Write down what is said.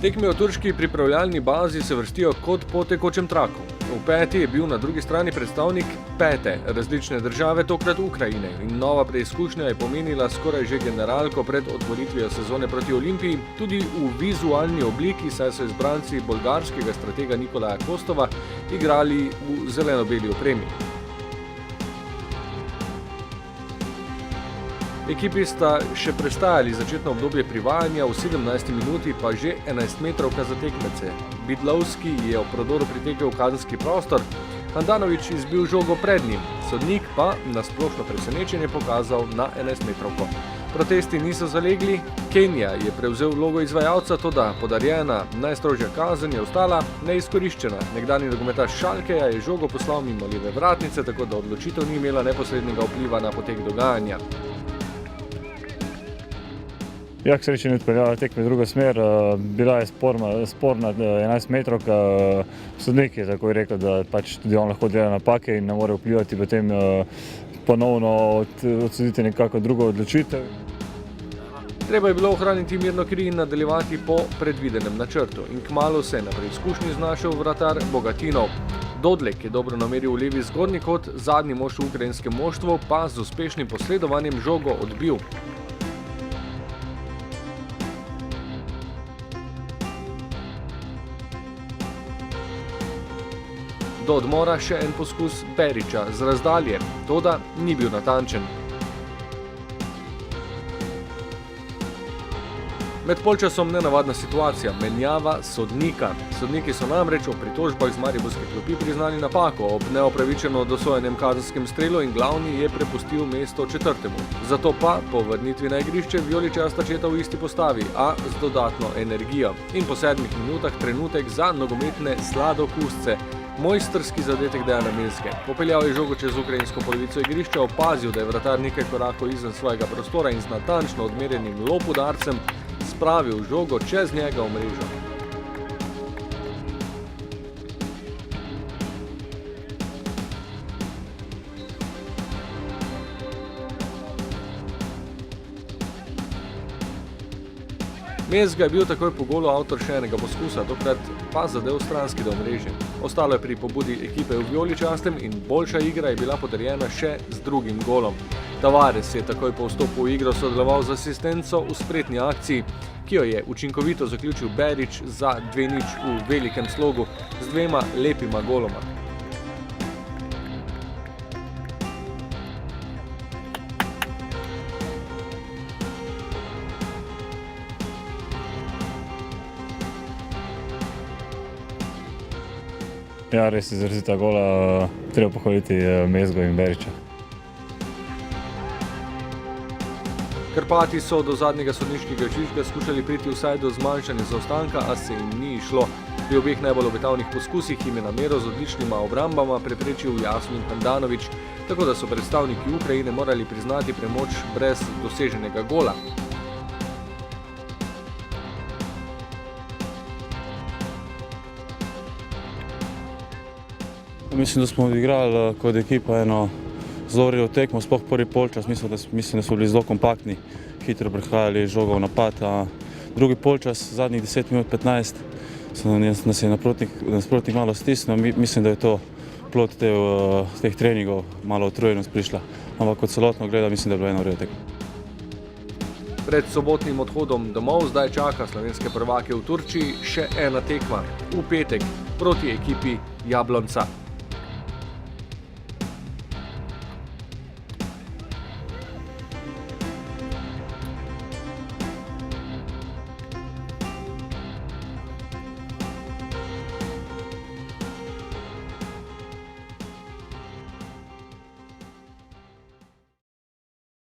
Tekme v turški pripravljalni bazi se vrstijo kot po tekočem traku. V peti je bil na drugi strani predstavnik pete različne države, tokrat Ukrajine, in nova preizkušnja je pomenila skoraj že generalko pred otvoritvijo sezone proti Olimpiji, tudi v vizualni obliki, saj so izbranci bolgarskega stratega Nikolaja Kostova igrali v zeleno-beli opremi. Ekipi sta še prestajali začetno obdobje privajanja, v 17. minuti pa že 11-metrovka za tekmece. Bidlovski je ob prodoru pritekel v kazenski prostor, Handanović izbil žogo pred njim, sodnik pa na splošno presenečenje pokazal na 11-metrovko. Protesti niso zalegli, Kenija je prevzel vlogo izvajalca, toda podarjena najstrožja kazen je ostala neizkoriščena. Nekdanji nogometaš Schalkeja je žogo poslal mimo leve vratnice, tako da odločitev ni imela neposrednega vpliva na potek dogajanja. Jak sreče ni odpeljala tekme v drugo smer, bila je sporna 11-metrovka, sodnik je tako rekel, da pač tudi on lahko dela napake in ne more vplivati potem ponovno odsoditi nekako drugo odločitev. Treba je bilo ohraniti mirno kri in nadaljevati po predvidenem načrtu in kmalu se je na preizkušnji znašel vratar Bogatinov. Dodlek je dobro nameril v levi zgornji kot, zadnji mož v ukrajinskem moštvu pa z uspešnim posredovanjem žogo odbil. Do odmora še en poskus Berića z razdalje, toda ni bil natančen. Med polčasom nenavadna situacija, menjava sodnika. Sodniki so namreč ob pritožbah z mariborske klopi priznali napako ob neopravičeno dosojenem kazenskem strelu in glavni je prepustil mesto četrtemu. Zato pa po vrnitvi na igrišče vijoličasta četa v isti postavi, a z dodatno energijo. In po 7 minutah trenutek za nogometne sladokusce. Mojstrski zadetek Dejana Milske. Popeljal je žogo čez ukrajinsko polovico igrišča, opazil, da je vratar nekaj korakov izven svojega prostora in z natančno odmerjenim lop udarcem spravil žogo čez njega v mrežo. Mezga je bil takoj po golu avtor še enega poskusa, tokrat pa zadev stranski del mreže. Ostalo je pri pobudi ekipe v vijoličastem in boljša igra je bila potrjena še z drugim golom. Tavares je takoj po vstopu v igro sodeloval z asistenco v spretni akciji, ki jo je učinkovito zaključil Berić za 2:0 v velikem slogu z 2 lepima goloma. Ja, res izrazita gola, treba pohvaliti Mezgo in Berića. Karpati so do zadnjega sodniškega žvižga skušali priti vsaj do zmanjšanja zaostanka, a se jim ni išlo. Pri obeh najbolj obetavnih poskusih jim je namero z odličnima obrambama preprečil Jasmin Handanović, tako da so predstavniki Ukrajine morali priznati premoč brez doseženega gola. Mislim, da smo odigrali kot ekipa eno zelo redo tekmo, sploh prvi polčas. Mislim, da smo bili zelo kompaktni, hitro prehajali žogo v napad. Drugi polčas, zadnjih 10 minut 15, nas je nasprotnik malo stisnil. Mislim, da je to plod teh treningov, malo utrujenost prišla. Ampak kot celotno gleda, mislim, da je bilo eno redo tekmo. Pred sobotnim odhodom domov zdaj čaka slovenske prvake v Turčiji še ena tekma v petek proti ekipi Jablonca.